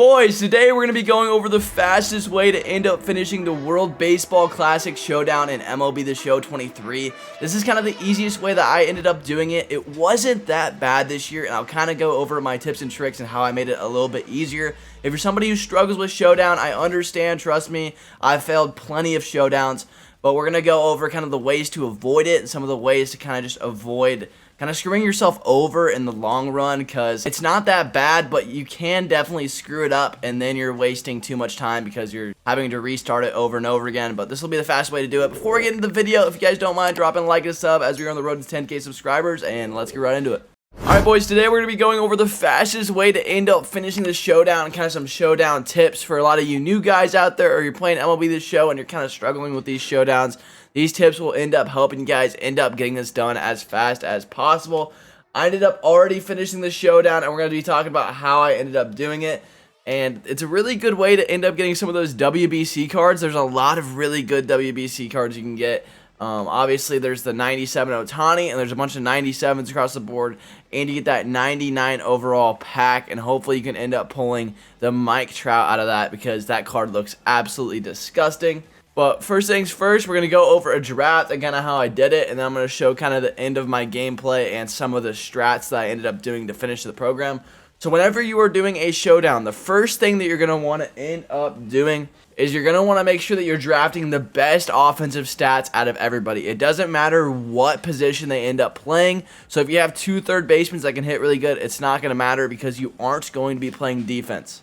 Boys, today we're going to be going over the fastest way to end up finishing the World Baseball Classic Showdown in MLB The Show 23. This is kind of the easiest way that I ended up doing it. It wasn't that bad this year, and I'll kind of go over my tips and tricks and how I made it a little bit easier. If you're somebody who struggles with Showdown, I understand, trust me, I've failed plenty of Showdowns, but we're going to go over kind of the ways to avoid it and some of the ways to kind of just avoid kind of screwing yourself over in the long run, because it's not that bad, but you can definitely screw it up, and then you're wasting too much time because you're having to restart it over and over again. But this will be the fast way to do it. Before we get into the video, if you guys don't mind dropping a like and a sub as we're on the road to 10K subscribers, and let's get right into it. Alright boys, today we're going to be going over the fastest way to end up finishing the Showdown and kind of some Showdown tips for a lot of you new guys out there, or you're playing MLB The Show and you're kind of struggling with these Showdowns. These tips will end up helping you guys end up getting this done as fast as possible. I ended up already finishing the Showdown, and we're going to be talking about how I ended up doing it. And it's a really good way to end up getting some of those WBC cards. There's a lot of really good WBC cards you can get. Obviously, there's the 97 Ohtani, and there's a bunch of 97s across the board, and you get that 99 overall pack, and hopefully you can end up pulling the Mike Trout out of that, because that card looks absolutely disgusting. But first things first, we're going to go over a draft and kind of how I did it, and then I'm going to show kind of the end of my gameplay and some of the strats that I ended up doing to finish the program. So whenever you are doing a Showdown, the first thing that you're going to want to end up doing is you're going to want to make sure that you're drafting the best offensive stats out of everybody. It doesn't matter what position they end up playing. So if you have two third basemen that can hit really good, it's not going to matter because you aren't going to be playing defense.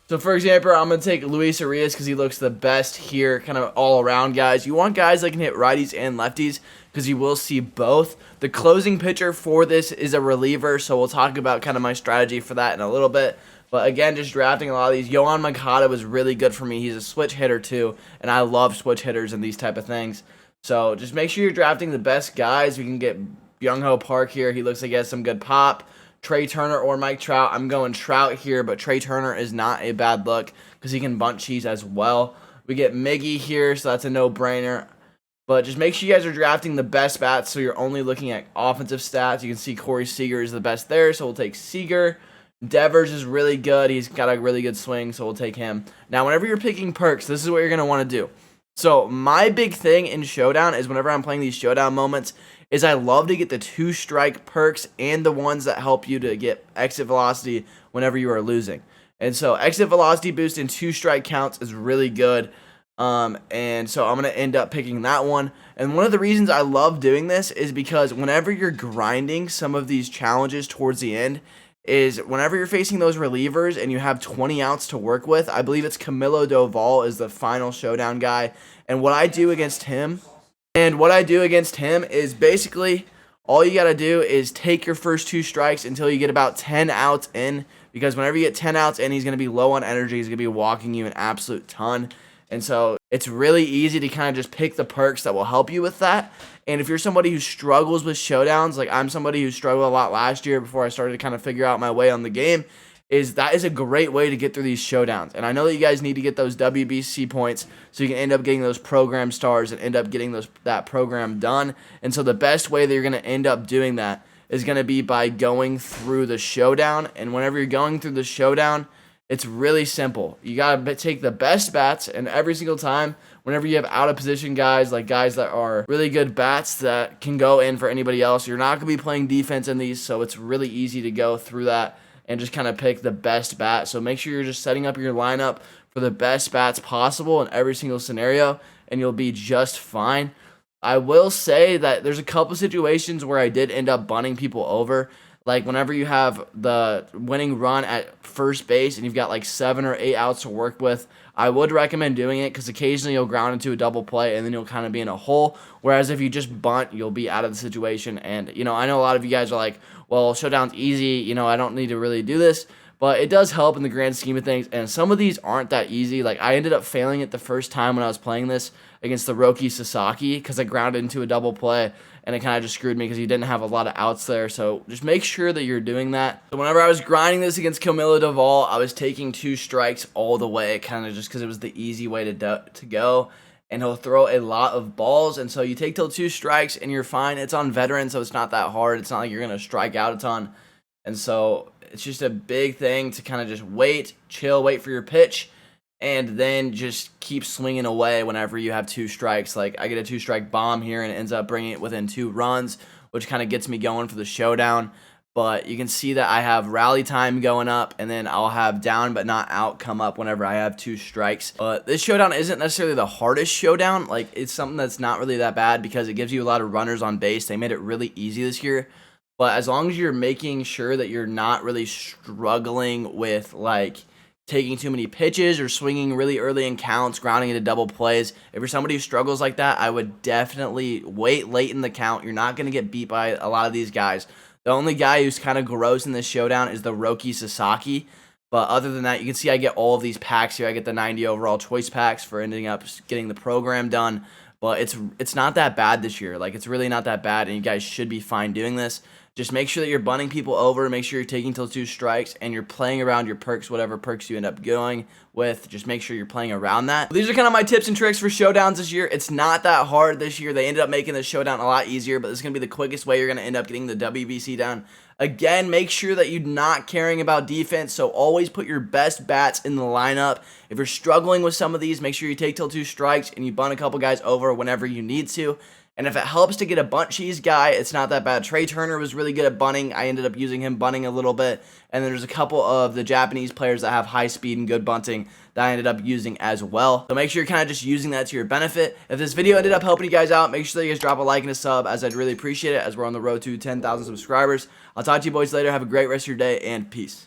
So for example, I'm going to take Luis Arias because he looks the best here, kind of all around guys. You want guys that can hit righties and lefties because you will see both. The closing pitcher for this is a reliever, so we'll talk about kind of my strategy for that in a little bit. But again, just drafting a lot of these. Yohan Moncada was really good for me. He's a switch hitter too, and I love switch hitters and these type of things. So just make sure you're drafting the best guys. We can get Byung-Ho Park here. He looks like he has some good pop. Trey Turner or Mike Trout. I'm going Trout here, but Trey Turner is not a bad look because he can bunt cheese as well. We get Miggy here, so that's a no-brainer. But just make sure you guys are drafting the best bats, so you're only looking at offensive stats. You can see Corey Seager is the best there, so we'll take Seager. Devers is really good. He's got a really good swing, so we'll take him. Now, whenever you're picking perks, this is what you're going to want to do. So my big thing in Showdown is whenever I'm playing these Showdown moments is I love to get the 2-strike perks and the ones that help you to get exit velocity whenever you are losing. And so exit velocity boost in 2-strike counts is really good. And so I'm going to end up picking that one. And one of the reasons I love doing this is because whenever you're grinding some of these challenges towards the end, is whenever you're facing those relievers and you have 20 outs to work with. I believe it's Camilo Doval is the final Showdown guy. And what I do against him is basically all you got to do is take your first 2 strikes until you get about 10 outs in. Because whenever you get 10 outs in, he's going to be low on energy. He's going to be walking you an absolute ton. And so it's really easy to kind of just pick the perks that will help you with that. And if you're somebody who struggles with Showdowns, like I'm somebody who struggled a lot last year before I started to kind of figure out my way on the game, that is a great way to get through these Showdowns. And I know that you guys need to get those WBC points so you can end up getting those program stars and end up getting that program done. And so the best way that you're going to end up doing that is going to be by going through the Showdown. And whenever you're going through the Showdown, it's really simple. You got to take the best bats, and every single time, whenever you have out-of-position guys, like guys that are really good bats that can go in for anybody else, you're not going to be playing defense in these, so it's really easy to go through that and just kind of pick the best bat. So make sure you're just setting up your lineup for the best bats possible in every single scenario, and you'll be just fine. I will say that there's a couple situations where I did end up bunting people over. Like whenever you have the winning run at first base and you've got like 7 or 8 outs to work with, I would recommend doing it because occasionally you'll ground into a double play and then you'll kind of be in a hole. Whereas if you just bunt, you'll be out of the situation. And, I know a lot of you guys are like, well, Showdown's easy. I don't need to really do this. But it does help in the grand scheme of things. And some of these aren't that easy. Like I ended up failing it the first time when I was playing this against the Roki Sasaki because I grounded into a double play. And it kind of just screwed me because he didn't have a lot of outs there. So just make sure that you're doing that. So whenever I was grinding this against Camilo Doval, I was taking 2 strikes all the way, kind of just because it was the easy way to go. And he'll throw a lot of balls. And so you take till 2 strikes and you're fine. It's on veteran, so it's not that hard. It's not like you're going to strike out a ton. And so it's just a big thing to kind of just wait, chill, wait for your pitch, and then just keep swinging away whenever you have 2 strikes. Like, I get a 2-strike bomb here, and it ends up bringing it within 2 runs, which kind of gets me going for the showdown. But you can see that I have rally time going up, and then I'll have down but not out come up whenever I have 2 strikes. But this showdown isn't necessarily the hardest showdown. Like, it's something that's not really that bad because it gives you a lot of runners on base. They made it really easy this year. But as long as you're making sure that you're not really struggling with, like, taking too many pitches or swinging really early in counts, grounding into double plays. If you're somebody who struggles like that, I would definitely wait late in the count. You're not going to get beat by a lot of these guys. The only guy who's kind of gross in this showdown is the Roki Sasaki. But other than that, you can see I get all of these packs here. I get the 90 overall choice packs for ending up getting the program done. But it's not that bad this year. Like, it's really not that bad, and you guys should be fine doing this. Just make sure that you're bunting people over, make sure you're taking till 2 strikes, and you're playing around your perks, whatever perks you end up going with. Just make sure you're playing around that. These are kind of my tips and tricks for showdowns this year. It's not that hard this year. They ended up making the showdown a lot easier, but this is going to be the quickest way you're going to end up getting the WBC down. Again, make sure that you're not caring about defense, so always put your best bats in the lineup. If you're struggling with some of these, make sure you take till 2 strikes and you bunt a couple guys over whenever you need to. And if it helps to get a bunt cheese guy, it's not that bad. Trey Turner was really good at bunting. I ended up using him bunting a little bit. And then there's a couple of the Japanese players that have high speed and good bunting that I ended up using as well. So make sure you're kind of just using that to your benefit. If this video ended up helping you guys out, make sure that you guys drop a like and a sub, as I'd really appreciate it, as we're on the road to 10,000 subscribers. I'll talk to you boys later. Have a great rest of your day, and peace.